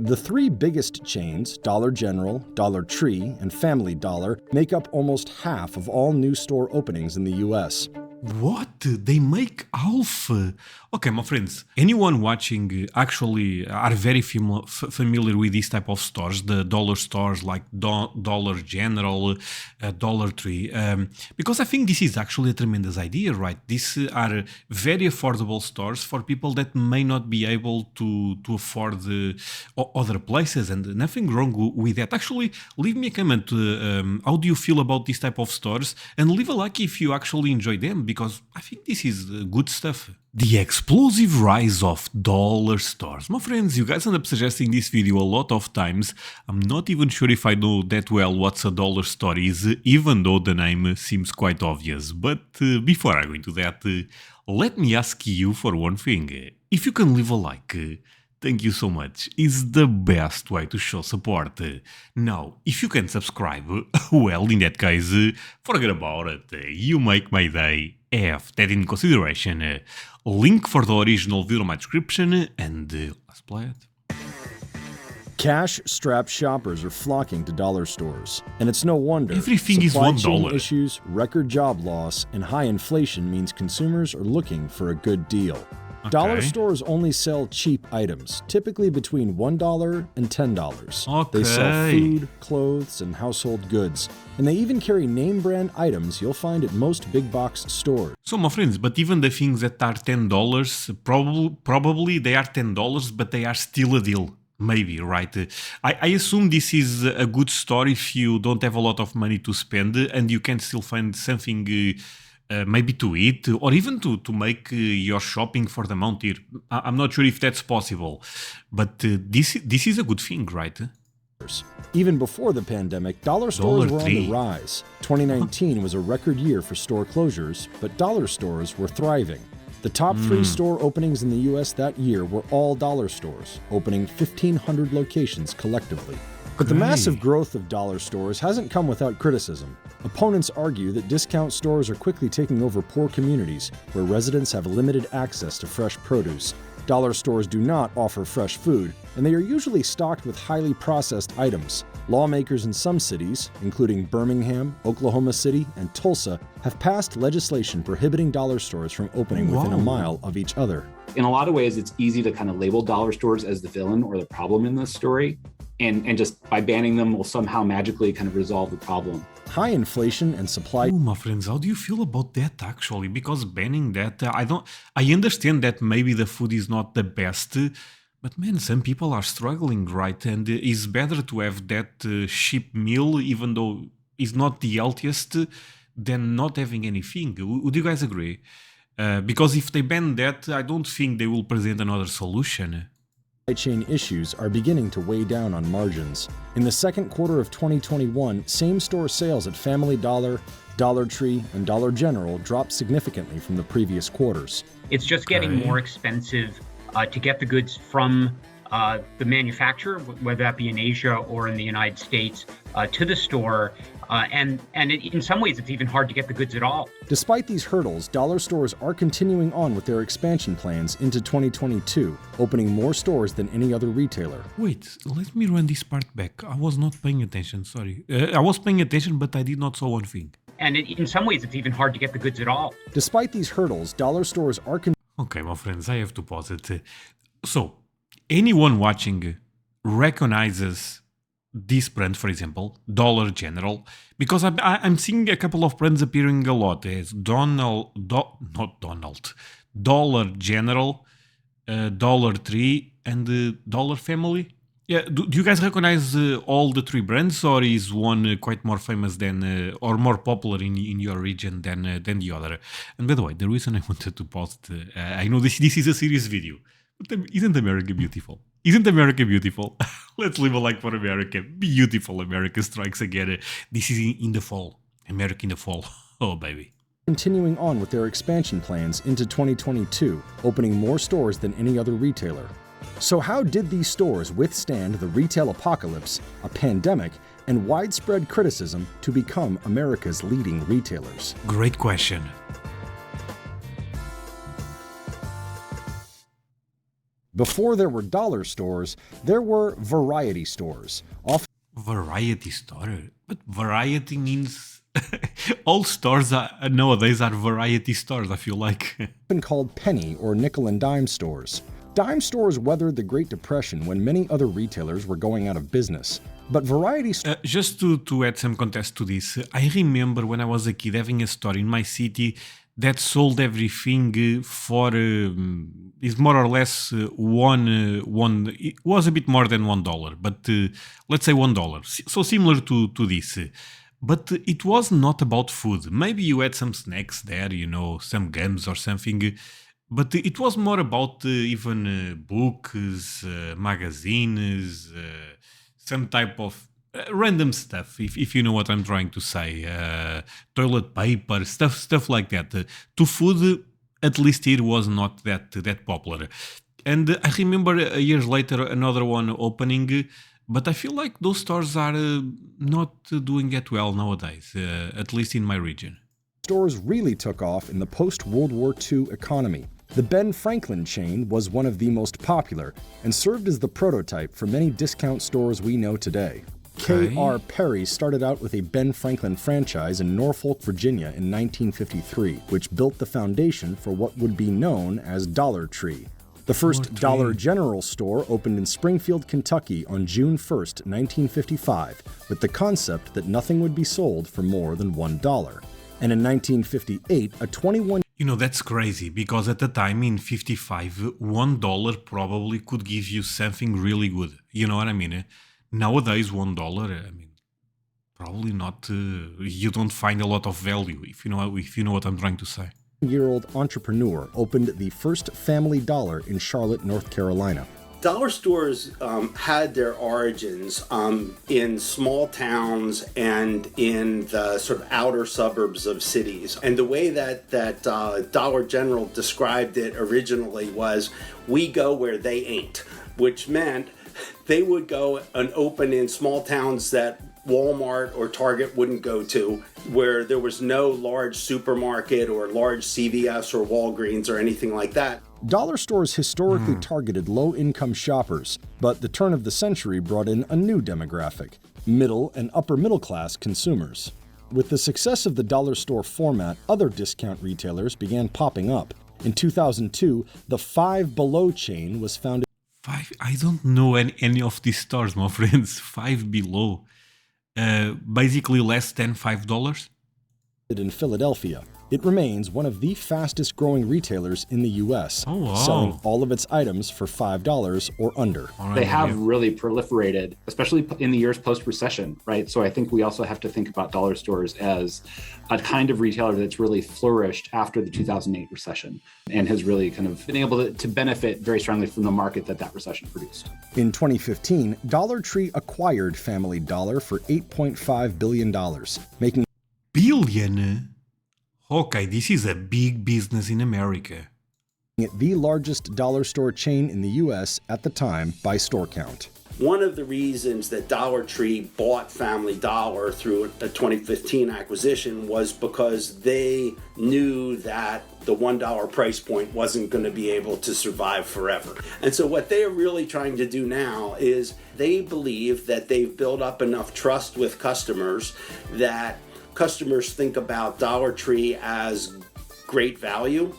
The three biggest chains, Dollar General, Dollar Tree, and Family Dollar, make up almost half of all new store openings in the US. What? They make half? Okay, my friends, anyone watching actually are very familiar with this type of stores, the dollar stores like Dollar General, Dollar Tree, because I think this is actually a tremendous idea, right? These are very affordable stores for people that may not be able to afford other places, and nothing wrong with that. Actually, leave me a comment. How do you feel about this type of stores? And leave a like if you actually enjoy them, because I think this is good stuff. The explosive rise of dollar stores. My friends, you guys end up suggesting this video a lot of times. I'm not even sure if I know that well what a dollar store is, even though the name seems quite obvious. But before I go into that, let me ask you for one thing. If you can leave a like, thank you so much. It's the best way to show support. Now, if you can subscribe, well, in that case, forget about it. You make my day. Have that in consideration. Link for the original video in my description, and let's play it. Cash-strapped shoppers are flocking to dollar stores, and it's no wonder. Everything is supply chain $1. issues, record job loss, and high inflation means consumers are looking for a good deal. Dollar stores only sell cheap items, typically between $1 and $10. They sell food, clothes, and household goods, and they even carry name brand items you'll find at most big box stores. So, my friends, but even the things that are $10, probably they are $10, but they are still a deal. Maybe, right? I assume this is a good store if you don't have a lot of money to spend and you can still find something maybe to eat, or even to make your shopping for the month here. I'm not sure if that's possible, but this is a good thing, right? Even before the pandemic, dollar stores were on the rise. 2019 was a record year for store closures, but dollar stores were thriving. The top 3 store openings in the US that year were all dollar stores, opening 1,500 locations collectively. But the massive growth of dollar stores hasn't come without criticism. Opponents argue that discount stores are quickly taking over poor communities where residents have limited access to fresh produce. Dollar stores do not offer fresh food, and they are usually stocked with highly processed items. Lawmakers in some cities, including Birmingham, Oklahoma City, and Tulsa, have passed legislation prohibiting dollar stores from opening within a mile of each other. In a lot of ways, it's easy to kind of label dollar stores as the villain or the problem in this story. And just by banning them will somehow magically kind of resolve the problem. High inflation and supply. Oh, my friends, how do you feel about that actually? Because banning that, I understand that maybe the food is not the best, but man, some people are struggling, right? And it's better to have that cheap meal, even though it's not the healthiest, than not having anything. Would you guys agree? Because if they ban that, I don't think they will present another solution. Supply chain issues are beginning to weigh down on margins. In the second quarter of 2021, same-store sales at Family Dollar, Dollar Tree, and Dollar General dropped significantly from the previous quarters. It's just getting more expensive to get the goods from the manufacturer, whether that be in Asia or in the United States, to the store. And in some ways, it's even hard to get the goods at all. Despite these hurdles, dollar stores are continuing on with their expansion plans into 2022, opening more stores than any other retailer. Wait, let me run this part back. I was not paying attention, sorry. I was paying attention, but I did not saw one thing. And in some ways, it's even hard to get the goods at all. Despite these hurdles, dollar stores are... Okay, my friends, I have to pause it. So, anyone watching recognizes this brand, for example, Dollar General, because I'm seeing a couple of brands appearing a lot as Dollar General, Dollar Tree, and Dollar Family. Yeah, do you guys recognize all the 3 brands, or is one quite more famous than, or more popular in your region than the other? And by the way, the reason I wanted to pause it, I know this is a serious video, but isn't America beautiful? Isn't America beautiful? Let's leave a like for America. Beautiful America strikes again. This is in the fall. America in the fall. Oh, baby. Continuing on with their expansion plans into 2022, opening more stores than any other retailer. So how did these stores withstand the retail apocalypse, a pandemic, and widespread criticism to become America's leading retailers? Great question. Before there were dollar stores, there were variety stores, often Variety store? But variety means all stores nowadays are variety stores, I feel like. called penny or nickel and dime stores. Dime stores weathered the Great Depression when many other retailers were going out of business. But variety stores... Just to add some context to this, I remember when I was a kid having a store in my city that sold everything for is more or less one. It was a bit more than $1, but let's say $1. So similar to this. But it was not about food. Maybe you had some snacks there, you know, some gums or something. But it was more about even books, magazines, some type of random stuff, if you know what I'm trying to say. Toilet paper, stuff like that. To food, at least it was not that popular. And I remember years later another one opening, but I feel like those stores are not doing that well nowadays, at least in my region. Stores really took off in the post-World War II economy. The Ben Franklin chain was one of the most popular and served as the prototype for many discount stores we know today. K.R. Perry started out with a Ben Franklin franchise in Norfolk, Virginia in 1953, which built the foundation for what would be known as Dollar Tree. The first Dollar General store opened in Springfield, Kentucky on June 1st, 1955, with the concept that nothing would be sold for more than $1. And in 1958, a 21... You know, that's crazy, because at the time in 55, $1 probably could give you something really good. You know what I mean? Nowadays, $1, I mean, probably not, you don't find a lot of value, if you know what I'm trying to say. Year-old entrepreneur opened the first Family Dollar in Charlotte, North Carolina. Dollar stores had their origins in small towns and in the sort of outer suburbs of cities. And the way that Dollar General described it originally was, we go where they ain't, which meant they would go and open in small towns that Walmart or Target wouldn't go to, where there was no large supermarket or large CVS or Walgreens or anything like that. Dollar stores historically targeted low-income shoppers, but the turn of the century brought in a new demographic, middle and upper middle-class consumers. With the success of the dollar store format, other discount retailers began popping up. In 2002, the Five Below chain was founded. I don't know any of these stores, my friends. Five Below. Basically less than $5. In Philadelphia. It remains one of the fastest growing retailers in the US, selling all of its items for $5 or under. They have really proliferated, especially in the years post-recession, right? So I think we also have to think about dollar stores as a kind of retailer that's really flourished after the 2008 recession and has really kind of been able to benefit very strongly from the market that recession produced. In 2015, Dollar Tree acquired Family Dollar for $8.5 billion, making billion? Okay, this is a big business in America. it the largest dollar store chain in the US at the time by store count. One of the reasons that Dollar Tree bought Family Dollar through a 2015 acquisition was because they knew that the $1 price point wasn't going to be able to survive forever. And so what they are really trying to do now is they believe that they've built up enough trust with customers that customers think about Dollar Tree as great value,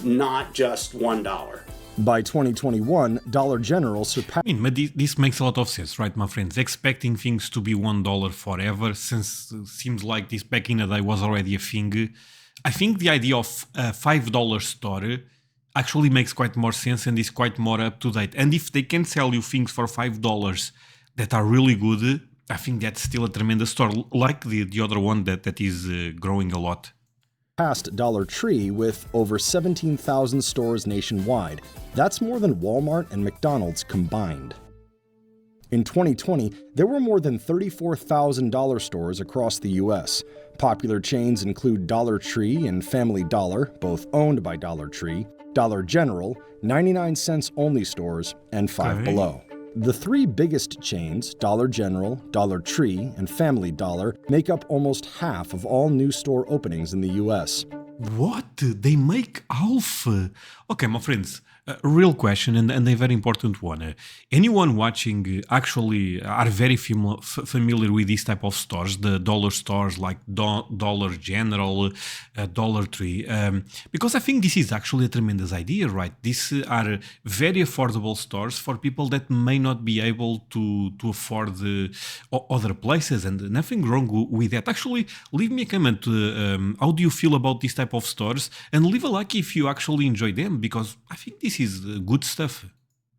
not just $1. By 2021, Dollar General surpassed... I mean, but this makes a lot of sense, right, my friends? Expecting things to be $1 forever, since seems like this back in the day was already a thing. I think the idea of a $5 store actually makes quite more sense and is quite more up to date. And if they can sell you things for $5 that are really good, I think that's still a tremendous store, like the other one that is growing a lot. Past Dollar Tree with over 17,000 stores nationwide. That's more than Walmart and McDonald's combined. In 2020, there were more than 34,000 dollar stores across the U.S. Popular chains include Dollar Tree and Family Dollar, both owned by Dollar Tree, Dollar General, 99-cents only stores, and Five Below. The three biggest chains, Dollar General, Dollar Tree, and Family Dollar, make up almost half of all new store openings in the US. What? They make half? Okay, my friends, Real question and a very important one. Anyone watching actually are very familiar with this type of stores, the dollar stores like Dollar General, Dollar Tree, because I think this is actually a tremendous idea, right? These are very affordable stores for people that may not be able to afford other places, and nothing wrong with that. Actually, leave me a comment. How do you feel about this type of stores? And leave a like if you actually enjoy them, because I think this is good stuff.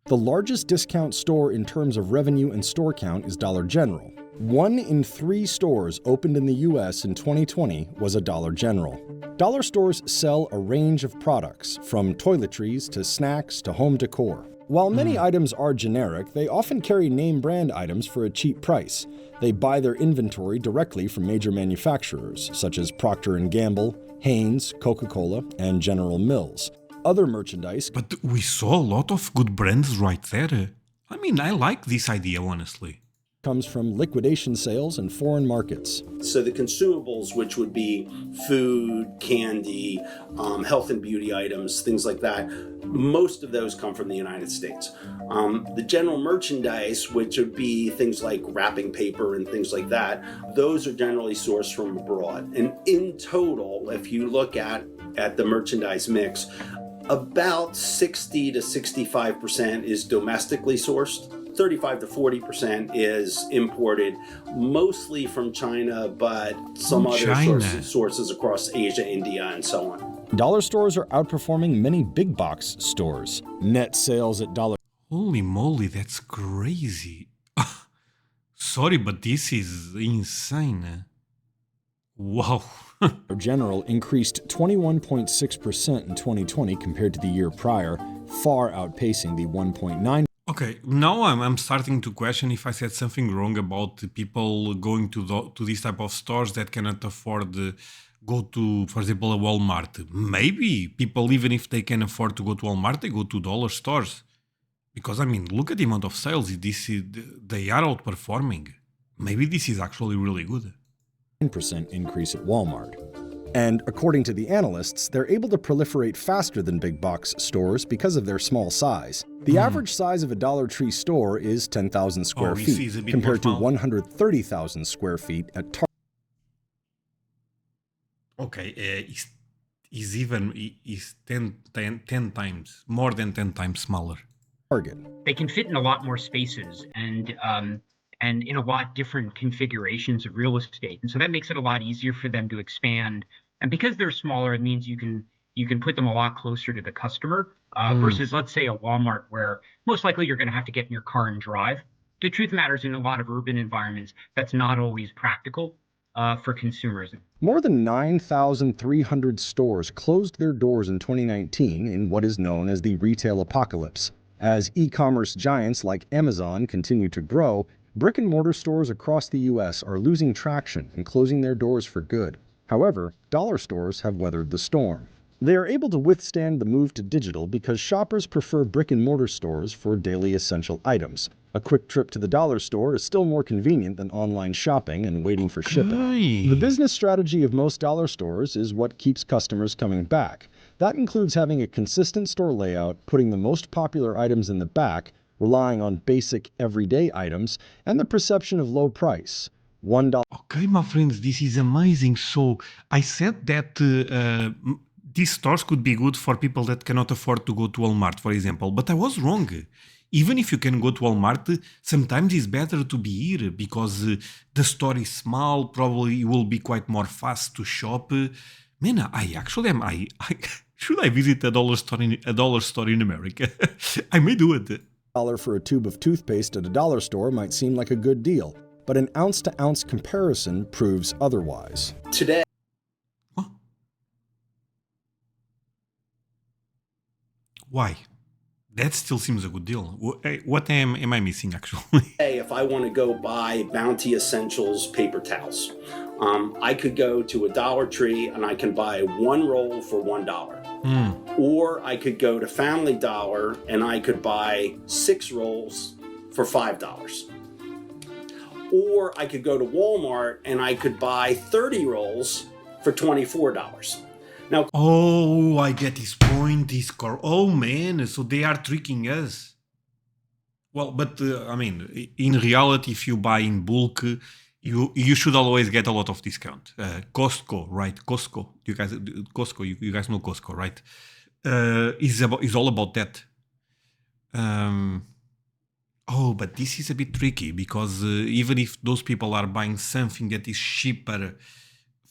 The largest discount store in terms of revenue and store count is Dollar General. 1 in 3 stores opened in the US in 2020 was a Dollar General. Dollar stores sell a range of products, from toiletries to snacks to home decor. While many items are generic, they often carry name brand items for a cheap price. They buy their inventory directly from major manufacturers, such as Procter & Gamble, Hanes, Coca-Cola, and General Mills. Other merchandise But we saw a lot of good brands right there. I mean, I like this idea, honestly. comes from liquidation sales in foreign markets. So the consumables, which would be food, candy, health and beauty items, things like that, most of those come from the United States. The general merchandise, which would be things like wrapping paper and things like that, those are generally sourced from abroad. And in total, if you look at the merchandise mix, about 60 to 65% is domestically sourced. 35 to 40% is imported, mostly from China, but some other sources across Asia, India, and so on. Dollar stores are outperforming many big box stores. Net sales at Dollar Holy moly, that's crazy. Sorry, but this is insane. Wow. General increased 21.6% in 2020 compared to the year prior, far outpacing the 1.9%. Okay, now I'm starting to question if I said something wrong about the people going to these type of stores that cannot afford go to, for example, a Walmart. Maybe people, even if they can afford to go to Walmart, they go to dollar stores. Because, I mean, look at the amount of sales. They are outperforming. Maybe this is actually really good. 9% increase at Walmart. And according to the analysts, they're able to proliferate faster than big box stores because of their small size. The average size of a Dollar Tree store is 10,000 square feet, compared to 130,000 square feet at Target. Okay, is 10 times, more than 10 times smaller. Target. They can fit in a lot more spaces and in a lot different configurations of real estate. And so that makes it a lot easier for them to expand. And because they're smaller, it means you can put them a lot closer to the customer versus, let's say, a Walmart, where most likely you're going to have to get in your car and drive. The truth matters, in a lot of urban environments, that's not always practical for consumers. More than 9,300 stores closed their doors in 2019 in what is known as the retail apocalypse. As e-commerce giants like Amazon continue to grow, brick-and-mortar stores across the U.S. are losing traction and closing their doors for good. However, dollar stores have weathered the storm. They are able to withstand the move to digital because shoppers prefer brick-and-mortar stores for daily essential items. A quick trip to the dollar store is still more convenient than online shopping and waiting for shipping. The business strategy of most dollar stores is what keeps customers coming back. That includes having a consistent store layout, putting the most popular items in the back, relying on basic everyday items, and the perception of low price. $1. Okay, my friends, this is amazing. So I said that these stores could be good for people that cannot afford to go to Walmart, for example, but I was wrong. Even if you can go to Walmart, sometimes it's better to be here because the store is small, probably it will be quite more fast to shop. Man, I actually am. Should I visit a dollar store in America? I may do it. $1 for a tube of toothpaste at a dollar store might seem like a good deal, but an ounce-to-ounce comparison proves otherwise. Today, why? That still seems a good deal. What am I missing, actually? if I want to go buy Bounty Essentials paper towels, I could go to a Dollar Tree and I can buy one roll for $1. Or I could go to Family Dollar and I could buy 6 rolls for $5. Or I could go to Walmart and I could buy 30 rolls for $24. Now, Oh, I get his point. Oh man, so they are tricking us. Well, but I mean, in reality, if you buy in bulk, you should always get a lot of discount. Costco, right? Costco, you guys know Costco, right? Is all about that. Oh, but this is a bit tricky because even if those people are buying something that is cheaper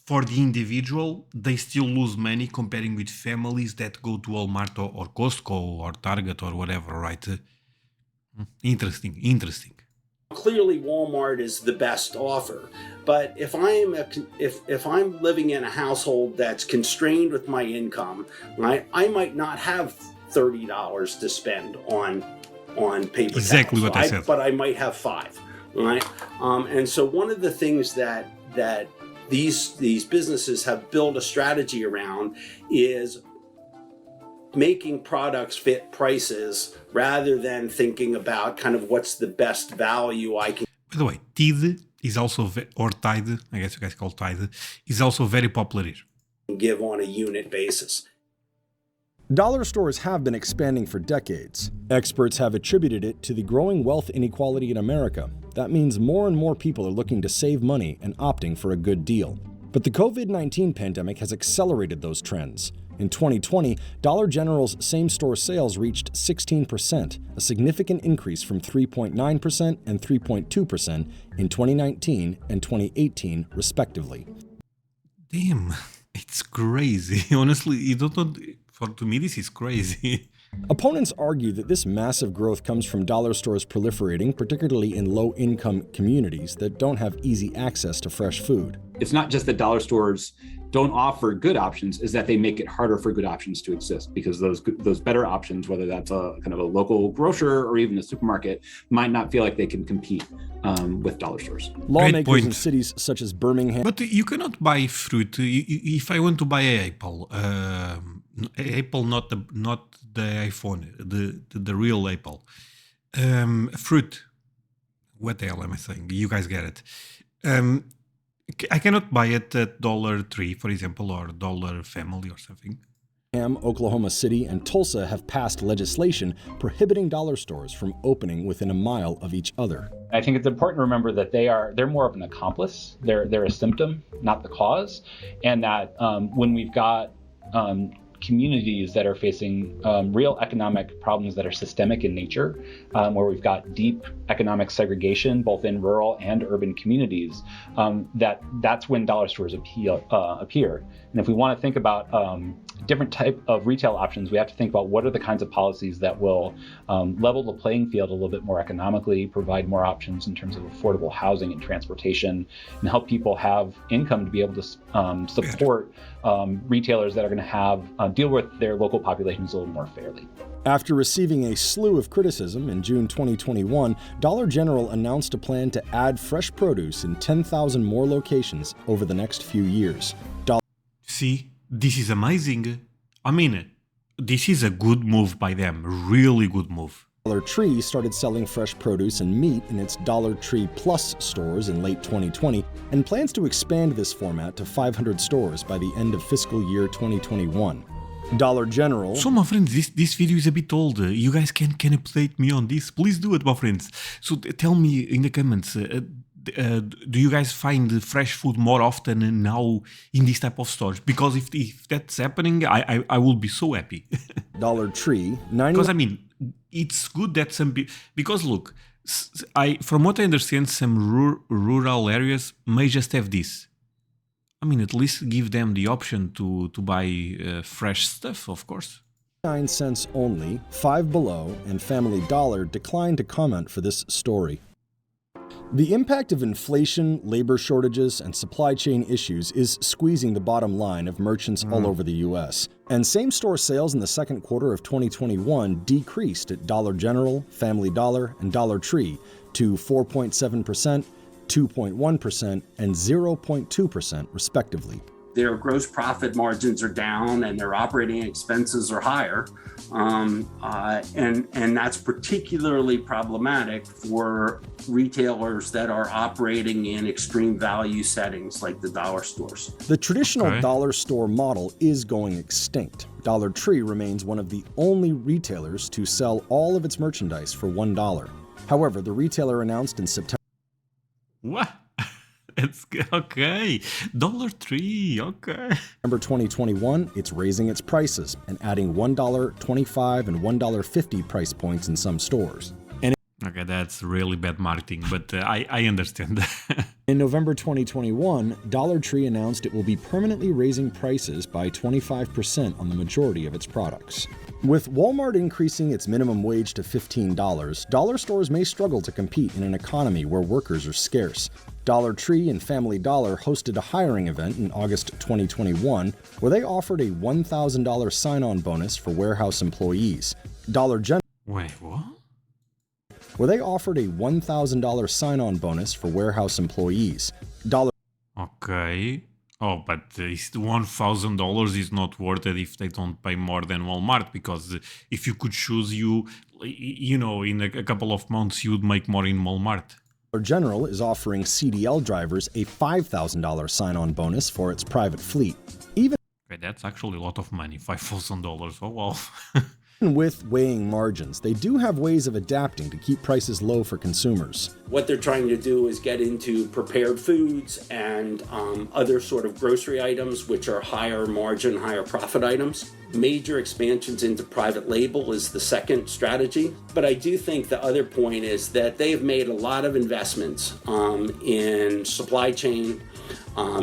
for the individual, they still lose money comparing with families that go to Walmart or Costco or Target or whatever, right? Interesting. clearly Walmart is the best offer, but if I'm living in a household that's constrained with my income, right, I might not have $30 to spend on paper exactly towels, what I said, but I might have $5, right? And so one of the things that these businesses have built a strategy around is making products fit prices rather than thinking about kind of what's the best value I can. By the way, Tide is also, or Tide, I guess you guys call Tide, is also very popular here. Give on a unit basis. Dollar stores have been expanding for decades. Experts have attributed it to the growing wealth inequality in America. That means more and more people are looking to save money and opting for a good deal. But the COVID-19 pandemic has accelerated those trends. In 2020, Dollar General's same-store sales reached 16%, a significant increase from 3.9% and 3.2% in 2019 and 2018, respectively. Damn, it's crazy. Honestly, you don't know, to me this is crazy. Opponents argue that this massive growth comes from dollar stores proliferating, particularly in low-income communities that don't have easy access to fresh food. It's not just that dollar stores don't offer good options, is that they make it harder for good options to exist, because those better options, whether that's a kind of a local grocer or even a supermarket, might not feel like they can compete with dollar stores. Lawmakers in cities such as Birmingham. But you cannot buy fruit. If I want to buy an apple, not the iPhone, the real apple, fruit. What the hell am I saying? You guys get it. I cannot buy it at Dollar Tree, for example, or Dollar Family or something. Oklahoma City, and Tulsa have passed legislation prohibiting dollar stores from opening within a mile of each other. I think it's important to remember that they're more of an accomplice. They're a symptom, not the cause, and that when we've got communities that are facing real economic problems that are systemic in nature, where we've got deep economic segregation, both in rural and urban communities, that's when dollar stores appear. And if we want to think about different type of retail options, we have to think about what are the kinds of policies that will level the playing field a little bit more economically, provide more options in terms of affordable housing and transportation, and help people have income to be able to support retailers that are going to have deal with their local populations a little more fairly. After receiving a slew of criticism in June 2021, Dollar General announced a plan to add fresh produce in 10,000 more locations over the next few years. See, this is amazing. I mean, this is a good move by them, really good move. Dollar Tree started selling fresh produce and meat in its Dollar Tree Plus stores in late 2020 and plans to expand this format to 500 stores by the end of fiscal year 2021. Dollar General. So, my friends, this video is a bit old. You guys can update me on this. Please do it, my friends. So tell me in the comments, do you guys find fresh food more often now in this type of stores? Because if that's happening, I will be so happy. Dollar Tree. Because I mean, it's good that because look, from what I understand, some rural areas may just have this. I mean, at least give them the option to buy fresh stuff, of course. 9 cents only, Five Below, and Family Dollar declined to comment for this story. The impact of inflation, labor shortages, and supply chain issues is squeezing the bottom line of merchants all over the U.S. And same-store sales in the second quarter of 2021 decreased at Dollar General, Family Dollar, and Dollar Tree to 4.7%, 2.1%, and 0.2% respectively. their gross profit margins are down and their operating expenses are higher. And that's particularly problematic for retailers that are operating in extreme value settings like the dollar stores. The traditional dollar store model is going extinct. Dollar Tree remains one of the only retailers to sell all of its merchandise for $1. However, the retailer announced in September. What? It's okay. Dollar Tree, okay. September 2021, it's raising its prices and adding $1.25 and $1.50 price points in some stores. Okay, that's really bad marketing, but I understand. In November 2021, Dollar Tree announced it will be permanently raising prices by 25% on the majority of its products. With Walmart increasing its minimum wage to $15, dollar stores may struggle to compete in an economy where workers are scarce. Dollar Tree and Family Dollar hosted a hiring event in August 2021 where they offered a $1,000 sign-on bonus for warehouse employees. Wait, what? Where they offered a $1,000 sign-on bonus for warehouse employees. Okay. Oh, but $1,000 is not worth it if they don't pay more than Walmart, because if you could choose, you know, in a couple of months, you would make more in Walmart. Dollar General is offering CDL drivers a $5,000 sign-on bonus for its private fleet. Okay, that's actually a lot of money, $5,000. Oh, wow. Even with weighing margins, they do have ways of adapting to keep prices low for consumers. What they're trying to do is get into prepared foods and other sort of grocery items, which are higher margin, higher profit items. Major expansions into private label is the second strategy. But I do think the other point is that they've made a lot of investments in supply chain,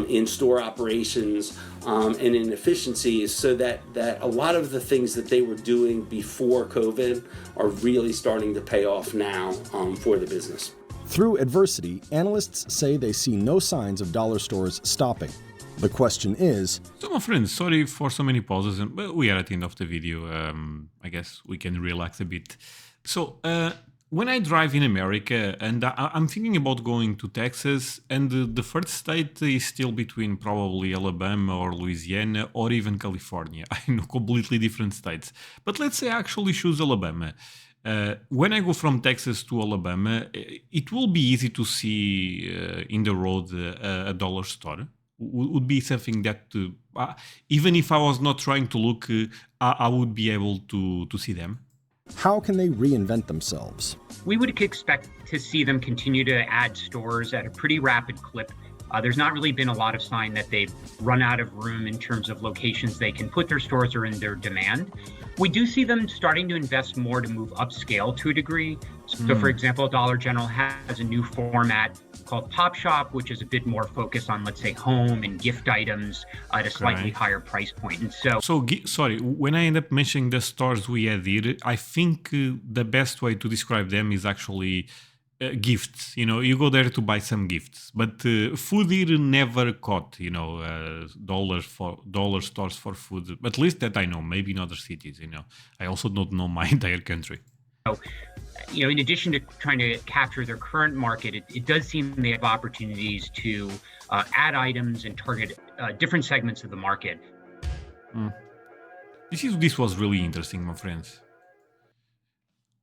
in store operations, and in efficiencies, so that a lot of the things that they were doing before COVID are really starting to pay off now for the business. Through adversity, analysts say they see no signs of dollar stores stopping. The question is... So my friends, sorry for so many pauses, but we are at the end of the video. I guess we can relax a bit. So, when I drive in America, and I'm thinking about going to Texas, and the first state is still between probably Alabama or Louisiana or even California. I know, completely different states. But let's say I actually choose Alabama. When I go from Texas to Alabama, it will be easy to see in the road a dollar store. Would be something that, even if I was not trying to look, I would be able to see them. How can they reinvent themselves? We would expect to see them continue to add stores at a pretty rapid clip. There's not really been a lot of sign that they've run out of room in terms of locations they can put their stores or in their demand. We do see them starting to invest more to move upscale to a degree. So for example, Dollar General has a new format called Pop Shop, which is a bit more focused on, let's say, home and gift items at a slightly higher price point. And sorry, when I end up mentioning the stores we had here, I think the best way to describe them is actually gifts. You know, you go there to buy some gifts, but food here never caught, you know, dollar stores for food, at least that I know. Maybe in other cities, you know. I also don't know my entire country. You know, in addition to trying to capture their current market, it does seem they have opportunities to add items and target different segments of the market. This was really interesting, my friends.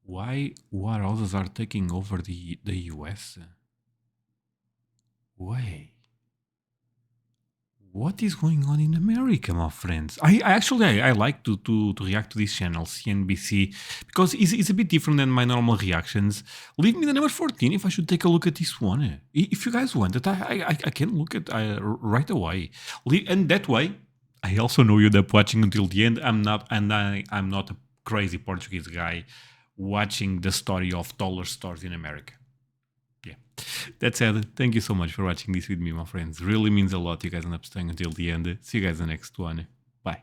Why warehouses are taking over the US? Wait. What is going on in America, my friends? I like to react to these channels, CNBC, because it's a bit different than my normal reactions. Leave me the number 14 if I should take a look at this one. If you guys want it, I can look at right away. And that way, I also know you're up watching until the end. I'm not a crazy Portuguese guy watching the story of dollar stores in America. Yeah, that said, thank you so much for watching this with me, my friends. Really means a lot. You guys end up staying until the end. See you guys in the next one. Bye.